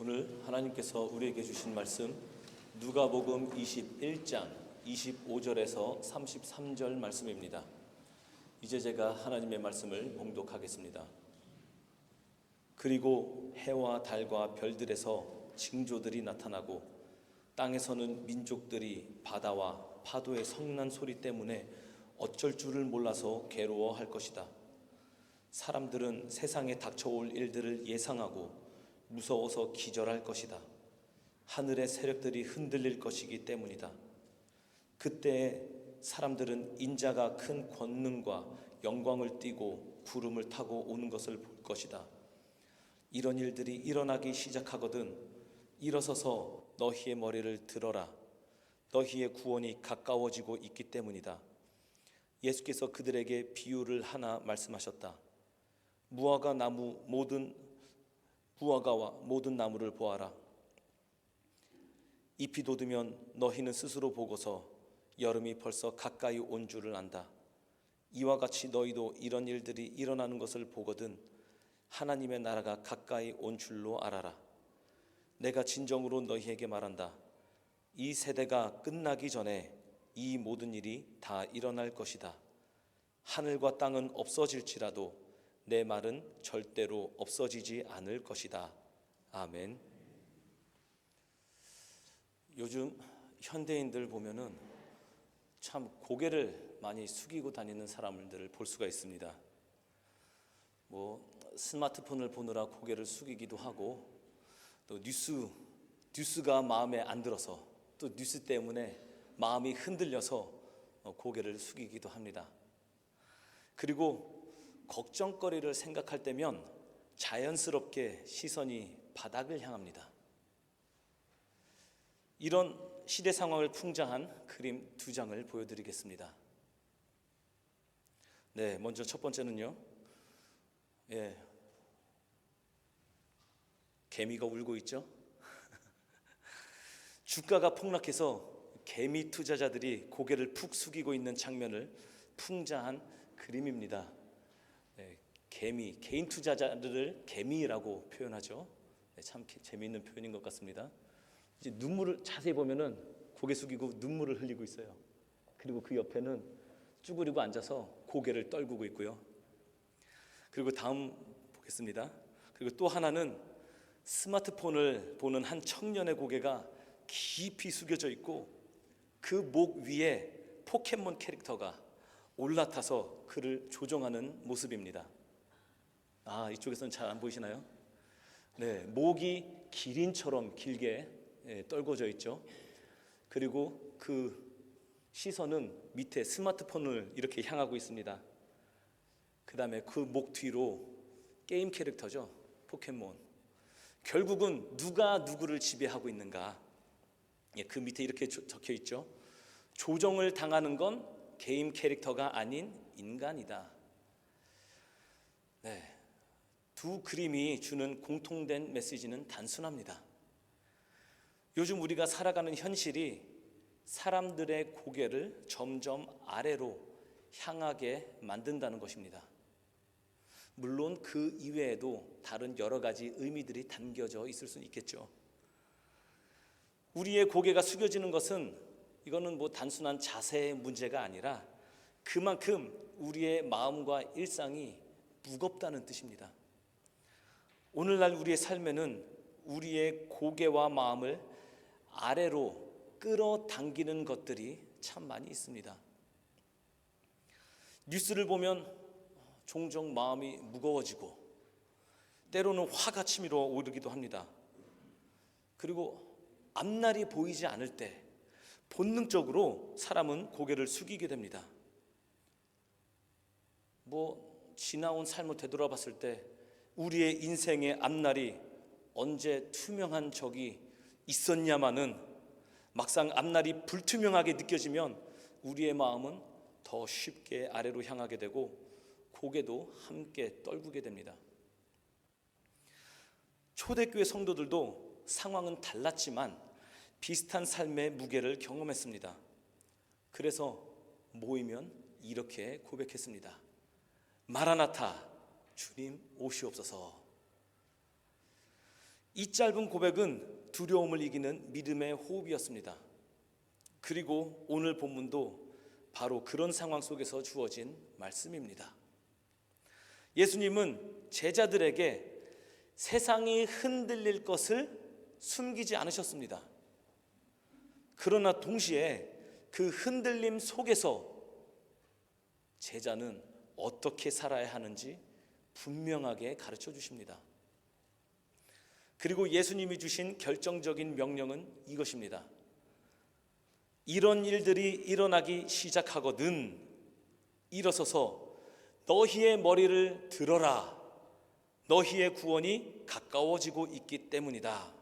오늘 하나님께서 우리에게 주신 말씀 누가복음 21장 25절에서 33절 말씀입니다. 이제 제가 하나님의 말씀을 봉독하겠습니다. 그리고 해와 달과 별들에서 징조들이 나타나고 땅에서는 민족들이 바다와 파도의 성난 소리 때문에 어쩔 줄을 몰라서 괴로워할 것이다. 사람들은 세상에 닥쳐올 일들을 예상하고 무서워서 기절할 것이다. 하늘의 세력들이 흔들릴 것이기 때문이다. 그때에 사람들은 인자가 큰 권능과 영광을 띠고 구름을 타고 오는 것을 볼 것이다. 이런 일들이 일어나기 시작하거든 일어서서 너희의 머리를 들어라. 너희의 구원이 가까워지고 있기 때문이다. 예수께서 그들에게 비유를 하나 말씀하셨다. 무화과와 모든 나무를 보아라. 잎이 돋으면 너희는 스스로 보고서 여름이 벌써 가까이 온 줄을 안다. 이와 같이 너희도 이런 일들이 일어나는 것을 보거든 하나님의 나라가 가까이 온 줄로 알아라. 내가 진정으로 너희에게 말한다. 이 세대가 끝나기 전에 이 모든 일이 다 일어날 것이다. 하늘과 땅은 없어질지라도 내 말은 절대로 없어지지 않을 것이다. 아멘. 요즘 현대인들 보면은 참 고개를 많이 숙이고 다니는 사람들을 볼 수가 있습니다. 스마트폰을 보느라 고개를 숙이기도 하고, 또 뉴스가 마음에 안 들어서 또 뉴스 때문에 마음이 흔들려서 고개를 숙이기도 합니다. 그리고 걱정거리를 생각할 때면 자연스럽게 시선이 바닥을 향합니다. 이런 시대 상황을 풍자한 그림 두 장을 보여드리겠습니다. 네, 먼저 첫 번째는요. 개미가 울고 있죠. 주가가 폭락해서 개미 투자자들이 고개를 푹 숙이고 있는 장면을 풍자한 그림입니다. 개인 투자자들을 개미라고 표현하죠. 참 재미있는 표현인 것 같습니다. 이제 눈물을 자세히 보면은 고개 숙이고 눈물을 흘리고 있어요. 그리고 그 옆에는 쭈그리고 앉아서 고개를 떨구고 있고요. 그리고 다음 보겠습니다. 그리고 또 하나는 스마트폰을 보는 한 청년의 고개가 깊이 숙여져 있고 그 목 위에 포켓몬 캐릭터가 올라타서 그를 조종하는 모습입니다. 이쪽에서는 잘 안 보이시나요? 네, 목이 기린처럼 길게 떨궈져 있죠. 그리고 그 시선은 밑에 스마트폰을 이렇게 향하고 있습니다. 그 다음에 그 목 뒤로 게임 캐릭터죠. 포켓몬. 결국은 누가 누구를 지배하고 있는가? 그 밑에 이렇게 적혀 있죠. 조정을 당하는 건 게임 캐릭터가 아닌 인간이다. 네, 두 그림이 주는 공통된 메시지는 단순합니다. 요즘 우리가 살아가는 현실이 사람들의 고개를 점점 아래로 향하게 만든다는 것입니다. 물론 그 이외에도 다른 여러 가지 의미들이 담겨져 있을 수는 있겠죠. 우리의 고개가 숙여지는 것은 이거는 단순한 자세의 문제가 아니라 그만큼 우리의 마음과 일상이 무겁다는 뜻입니다. 오늘날 우리의 삶에는 우리의 고개와 마음을 아래로 끌어당기는 것들이 참 많이 있습니다. 뉴스를 보면 종종 마음이 무거워지고 때로는 화가 치밀어 오르기도 합니다. 그리고 앞날이 보이지 않을 때 본능적으로 사람은 고개를 숙이게 됩니다. 지나온 삶을 되돌아봤을 때 우리의 인생의 앞날이 언제 투명한 적이 있었냐마는 막상 앞날이 불투명하게 느껴지면 우리의 마음은 더 쉽게 아래로 향하게 되고 고개도 함께 떨구게 됩니다. 초대교회 성도들도 상황은 달랐지만 비슷한 삶의 무게를 경험했습니다. 그래서 모이면 이렇게 고백했습니다. 마라나타, 주님 오시옵소서. 이 짧은 고백은 두려움을 이기는 믿음의 호흡이었습니다. 그리고 오늘 본문도 바로 그런 상황 속에서 주어진 말씀입니다. 예수님은 제자들에게 세상이 흔들릴 것을 숨기지 않으셨습니다. 그러나 동시에 그 흔들림 속에서 제자는 어떻게 살아야 하는지 분명하게 가르쳐 주십니다. 그리고 예수님이 주신 결정적인 명령은 이것입니다. 이런 일들이 일어나기 시작하거든 일어서서 너희의 머리를 들어라. 너희의 구원이 가까워지고 있기 때문이다.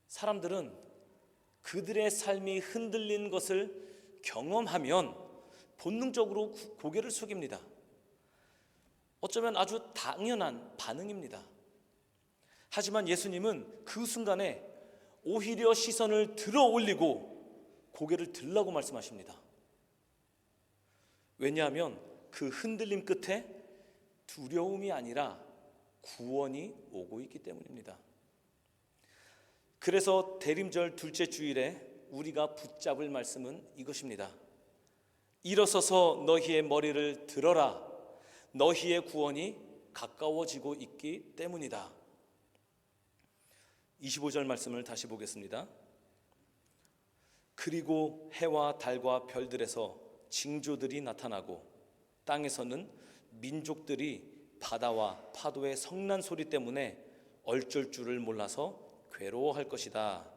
사람들은 그들의 삶이 흔들린 것을 경험하면 본능적으로 고개를 숙입니다. 어쩌면 아주 당연한 반응입니다. 하지만 예수님은 그 순간에 오히려 시선을 들어 올리고 고개를 들라고 말씀하십니다. 왜냐하면 그 흔들림 끝에 두려움이 아니라 구원이 오고 있기 때문입니다. 그래서 대림절 둘째 주일에 우리가 붙잡을 말씀은 이것입니다. 일어서서 너희의 머리를 들어라. 너희의 구원이 가까워지고 있기 때문이다. 25절 말씀을 다시 보겠습니다. 그리고 해와 달과 별들에서 징조들이 나타나고 땅에서는 민족들이 바다와 파도의 성난 소리 때문에 얼쩔 줄을 몰라서 괴로워할 것이다.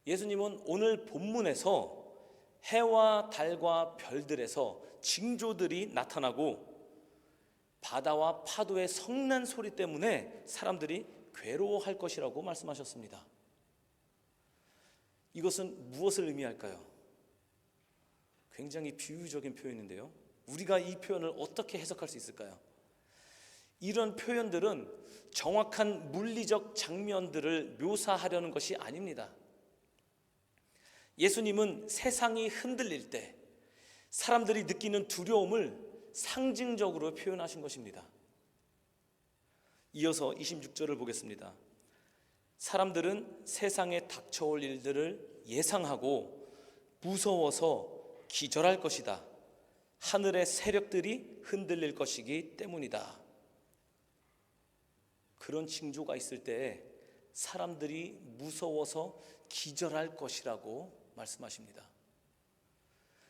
예수님은 오늘 본문에서 해와 달과 별들에서 징조들이 나타나고 바다와 파도의 성난 소리 때문에 사람들이 괴로워할 것이라고 말씀하셨습니다. 이것은 무엇을 의미할까요? 굉장히 비유적인 표현인데요. 우리가 이 표현을 어떻게 해석할 수 있을까요? 이런 표현들은 정확한 물리적 장면들을 묘사하려는 것이 아닙니다. 예수님은 세상이 흔들릴 때 사람들이 느끼는 두려움을 상징적으로 표현하신 것입니다. 이어서 26절을 보겠습니다. 사람들은 세상에 닥쳐올 일들을 예상하고 무서워서 기절할 것이다. 하늘의 세력들이 흔들릴 것이기 때문이다. 그런 징조가 있을 때 사람들이 무서워서 기절할 것이라고 말씀하십니다.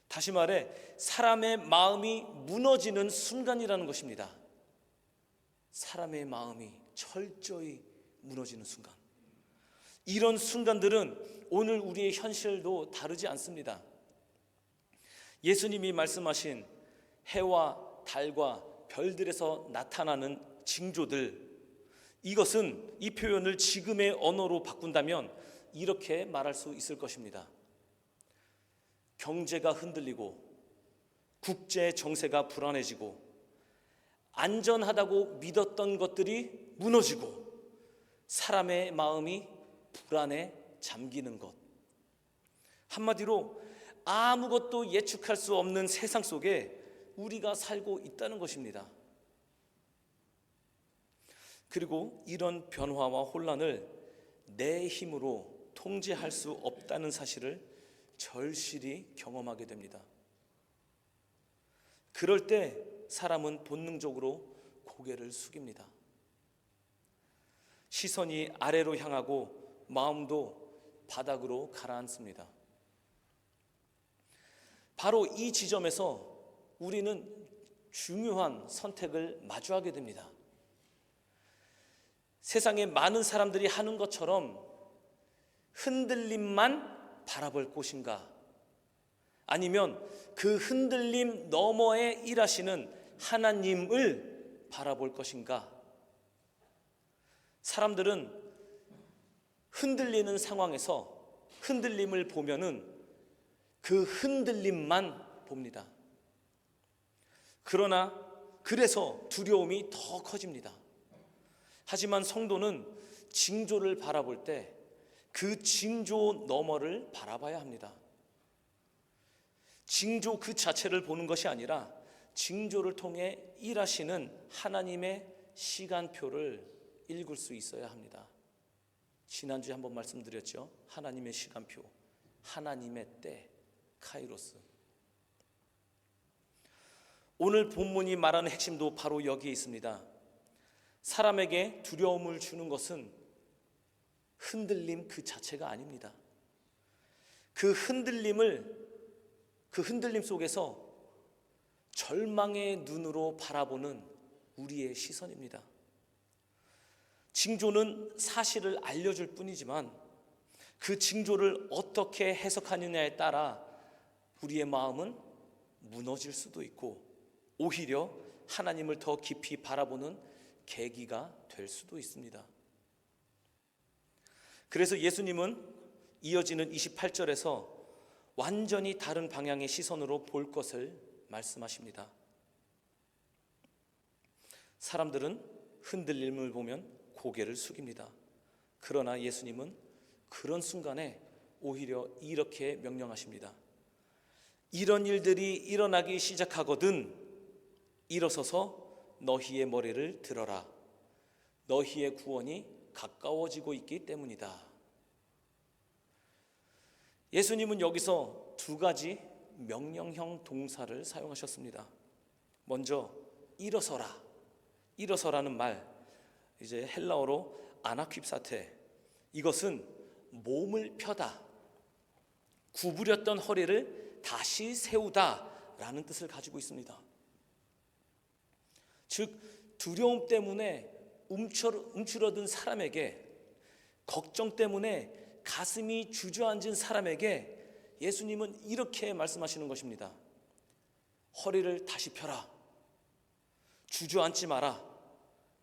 다시 말해 사람의 마음이 무너지는 순간이라는 것입니다. 사람의 마음이 철저히 무너지는 순간. 이런 순간들은 오늘 우리의 현실도 다르지 않습니다. 예수님이 말씀하신 해와 달과 별들에서 나타나는 징조들, 이것은 이 표현을 지금의 언어로 바꾼다면 이렇게 말할 수 있을 것입니다. 경제가 흔들리고 국제 정세가 불안해지고 안전하다고 믿었던 것들이 무너지고 사람의 마음이 불안에 잠기는 것. 한마디로 아무것도 예측할 수 없는 세상 속에 우리가 살고 있다는 것입니다. 그리고 이런 변화와 혼란을 내 힘으로 통제할 수 없다는 사실을 절실히 경험하게 됩니다. 그럴 때 사람은 본능적으로 고개를 숙입니다. 시선이 아래로 향하고 마음도 바닥으로 가라앉습니다. 바로 이 지점에서 우리는 중요한 선택을 마주하게 됩니다. 세상에 많은 사람들이 하는 것처럼 흔들림만 바라볼 곳인가? 아니면 그 흔들림 너머에 일하시는 하나님을 바라볼 것인가? 사람들은 흔들리는 상황에서 흔들림을 보면은 그 흔들림만 봅니다. 그래서 두려움이 더 커집니다. 하지만 성도는 징조를 바라볼 때 그 징조 너머를 바라봐야 합니다. 징조 그 자체를 보는 것이 아니라 징조를 통해 일하시는 하나님의 시간표를 읽을 수 있어야 합니다. 지난주에 한번 말씀드렸죠. 하나님의 시간표, 하나님의 때, 카이로스. 오늘 본문이 말하는 핵심도 바로 여기에 있습니다. 사람에게 두려움을 주는 것은 흔들림 그 자체가 아닙니다. 그 흔들림 속에서 절망의 눈으로 바라보는 우리의 시선입니다. 징조는 사실을 알려줄 뿐이지만 그 징조를 어떻게 해석하느냐에 따라 우리의 마음은 무너질 수도 있고 오히려 하나님을 더 깊이 바라보는 계기가 될 수도 있습니다. 그래서 예수님은 이어지는 28절에서 완전히 다른 방향의 시선으로 볼 것을 말씀하십니다. 사람들은 흔들림을 보면 고개를 숙입니다. 그러나 예수님은 그런 순간에 오히려 이렇게 명령하십니다. 이런 일들이 일어나기 시작하거든 일어서서 너희의 머리를 들어라. 너희의 구원이 가까워지고 있기 때문이다. 예수님은 여기서 두 가지 명령형 동사를 사용하셨습니다. 먼저 일어서라. 일어서라는 말, 이제 헬라어로 아나퀴사테. 이것은 몸을 펴다, 구부렸던 허리를 다시 세우다라는 뜻을 가지고 있습니다. 즉 두려움 때문에 움츠러든 사람에게, 걱정 때문에 가슴이 주저앉은 사람에게 예수님은 이렇게 말씀하시는 것입니다. 허리를 다시 펴라. 주저앉지 마라.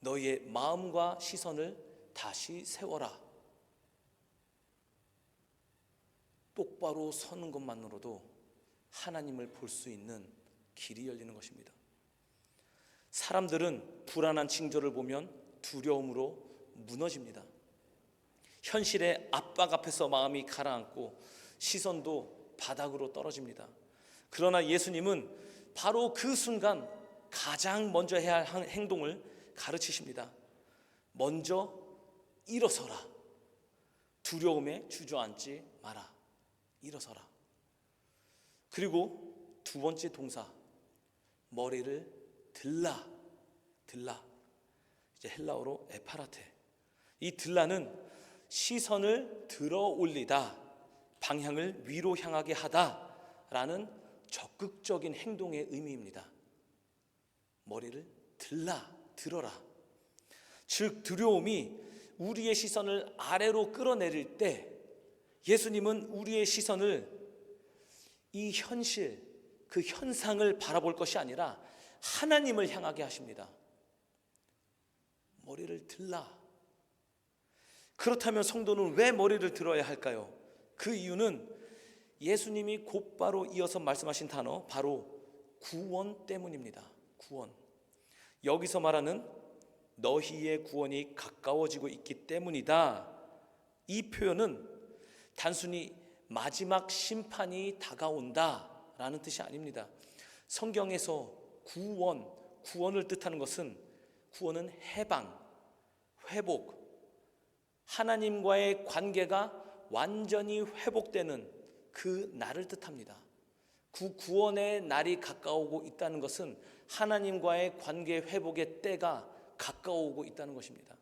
너희의 마음과 시선을 다시 세워라. 똑바로 서는 것만으로도 하나님을 볼 수 있는 길이 열리는 것입니다. 사람들은 불안한 징조를 보면 두려움으로 무너집니다. 현실의 압박 앞에서 마음이 가라앉고 시선도 바닥으로 떨어집니다. 그러나 예수님은 바로 그 순간 가장 먼저 해야 할 행동을 가르치십니다. 먼저 일어서라. 두려움에 주저앉지 마라. 일어서라. 그리고 두 번째 동사, 머리를 들라. 이제 헬라어로 에파라테. 이 들라는 시선을 들어 올리다, 방향을 위로 향하게 하다라는 적극적인 행동의 의미입니다. 머리를 들어라. 즉 두려움이 우리의 시선을 아래로 끌어내릴 때 예수님은 우리의 시선을 이 현실, 그 현상을 바라볼 것이 아니라 하나님을 향하게 하십니다. 머리를 들라. 그렇다면 성도는 왜 머리를 들어야 할까요? 그 이유는 예수님이 곧바로 이어서 말씀하신 단어, 바로 구원 때문입니다. 구원. 여기서 말하는 너희의 구원이 가까워지고 있기 때문이다. 이 표현은 단순히 마지막 심판이 다가온다라는 뜻이 아닙니다. 성경에서 구원을 뜻하는 것은, 구원은 해방, 회복, 하나님과의 관계가 완전히 회복되는 그 날을 뜻합니다. 그 구원의 날이 가까우고 있다는 것은 하나님과의 관계 회복의 때가 가까우고 있다는 것입니다.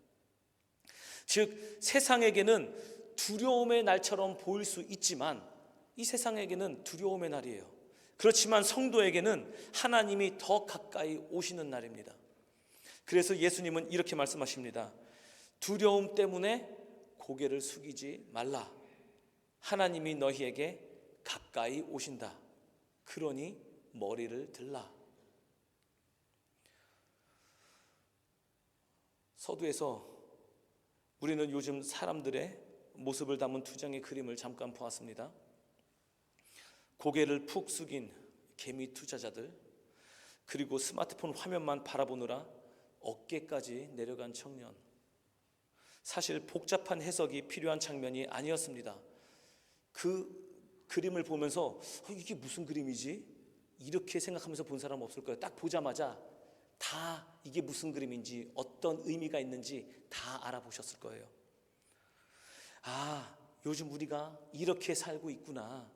즉 세상에게는 두려움의 날처럼 보일 수 있지만 이 세상에게는 두려움의 날이에요. 그렇지만 성도에게는 하나님이 더 가까이 오시는 날입니다. 그래서 예수님은 이렇게 말씀하십니다. 두려움 때문에 고개를 숙이지 말라. 하나님이 너희에게 가까이 오신다. 그러니 머리를 들라. 서두에서 우리는 요즘 사람들의 모습을 담은 두 장의 그림을 잠깐 보았습니다. 고개를 푹 숙인 개미 투자자들, 그리고 스마트폰 화면만 바라보느라 어깨까지 내려간 청년. 사실 복잡한 해석이 필요한 장면이 아니었습니다. 그 그림을 보면서 이게 무슨 그림이지? 이렇게 생각하면서 본 사람 없을 거예요. 딱 보자마자 다 이게 무슨 그림인지 어떤 의미가 있는지 다 알아보셨을 거예요. 아, 요즘 우리가 이렇게 살고 있구나.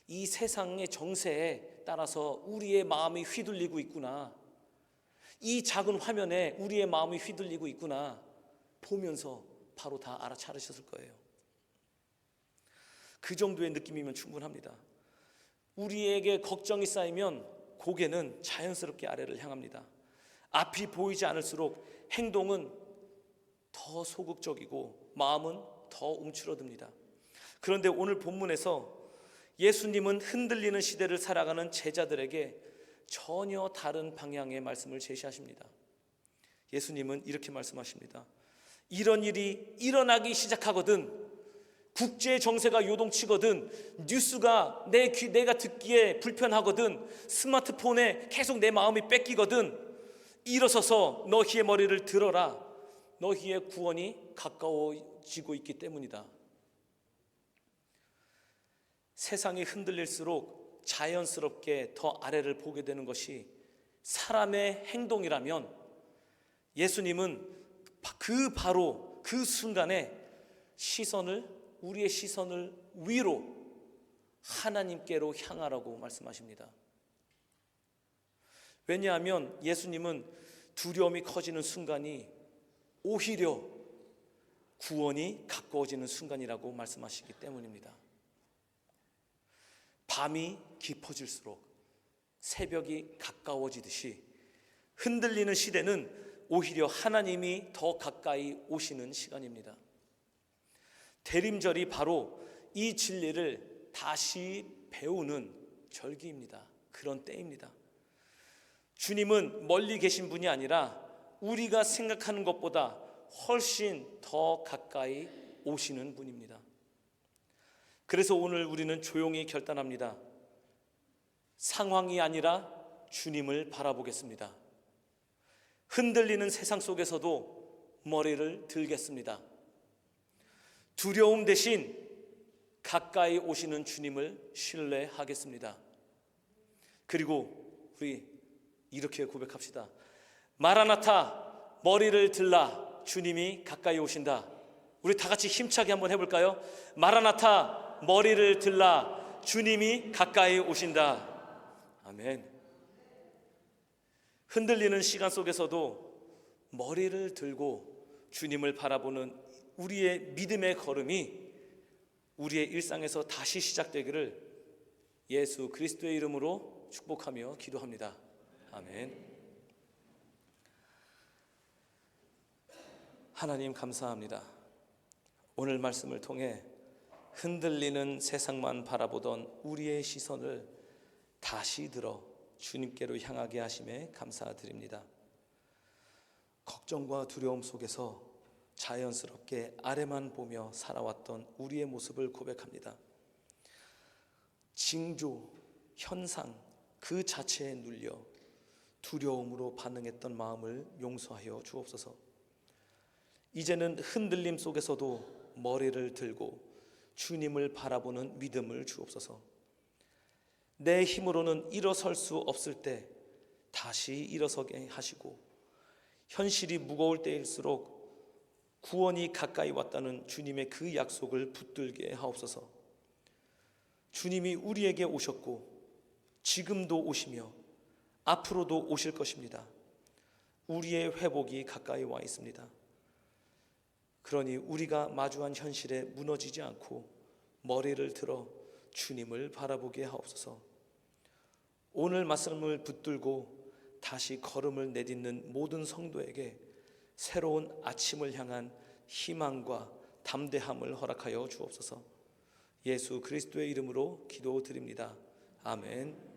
이 세상의 정세에 따라서 우리의 마음이 휘둘리고 있구나. 이 작은 화면에 우리의 마음이 휘둘리고 있구나. 보면서 바로 다 알아차리셨을 거예요. 그 정도의 느낌이면 충분합니다. 우리에게 걱정이 쌓이면 고개는 자연스럽게 아래를 향합니다. 앞이 보이지 않을수록 행동은 더 소극적이고 마음은 더 움츠러듭니다. 그런데 오늘 본문에서 예수님은 흔들리는 시대를 살아가는 제자들에게 전혀 다른 방향의 말씀을 제시하십니다. 예수님은 이렇게 말씀하십니다. 이런 일이 일어나기 시작하거든, 국제 정세가 요동치거든, 뉴스가 내가 듣기에 불편하거든, 스마트폰에 계속 내 마음이 뺏기거든, 일어서서 너희의 머리를 들어라. 너희의 구원이 가까워지고 있기 때문이다. 세상이 흔들릴수록 자연스럽게 더 아래를 보게 되는 것이 사람의 행동이라면, 예수님은 바로 그 순간에 우리의 시선을 위로 하나님께로 향하라고 말씀하십니다. 왜냐하면 예수님은 두려움이 커지는 순간이 오히려 구원이 가까워지는 순간이라고 말씀하시기 때문입니다. 밤이 깊어질수록 새벽이 가까워지듯이 흔들리는 시대는 오히려 하나님이 더 가까이 오시는 시간입니다. 대림절이 바로 이 진리를 다시 배우는 절기입니다. 그런 때입니다. 주님은 멀리 계신 분이 아니라 우리가 생각하는 것보다 훨씬 더 가까이 오시는 분입니다. 그래서 오늘 우리는 조용히 결단합니다. 상황이 아니라 주님을 바라보겠습니다. 흔들리는 세상 속에서도 머리를 들겠습니다. 두려움 대신 가까이 오시는 주님을 신뢰하겠습니다. 그리고 우리 이렇게 고백합시다. 마라나타, 머리를 들라, 주님이 가까이 오신다. 우리 다 같이 힘차게 한번 해볼까요? 마라나타, 머리를 들라, 주님이 가까이 오신다. 아멘. 흔들리는 시간 속에서도 머리를 들고 주님을 바라보는 우리의 믿음의 걸음이 우리의 일상에서 다시 시작되기를 예수 그리스도의 이름으로 축복하며 기도합니다. 아멘. 하나님 감사합니다. 오늘 말씀을 통해 흔들리는 세상만 바라보던 우리의 시선을 다시 들어 주님께로 향하게 하심에 감사드립니다. 걱정과 두려움 속에서 자연스럽게 아래만 보며 살아왔던 우리의 모습을 고백합니다. 징조, 현상 그 자체에 눌려 두려움으로 반응했던 마음을 용서하여 주옵소서. 이제는 흔들림 속에서도 머리를 들고 주님을 바라보는 믿음을 주옵소서. 내 힘으로는 일어설 수 없을 때 다시 일어서게 하시고, 현실이 무거울 때일수록 구원이 가까이 왔다는 주님의 그 약속을 붙들게 하옵소서. 주님이 우리에게 오셨고 지금도 오시며 앞으로도 오실 것입니다. 우리의 회복이 가까이 와 있습니다. 그러니 우리가 마주한 현실에 무너지지 않고 머리를 들어 주님을 바라보게 하옵소서. 오늘 말씀을 붙들고 다시 걸음을 내딛는 모든 성도에게 새로운 아침을 향한 희망과 담대함을 허락하여 주옵소서. 예수 그리스도의 이름으로 기도드립니다. 아멘.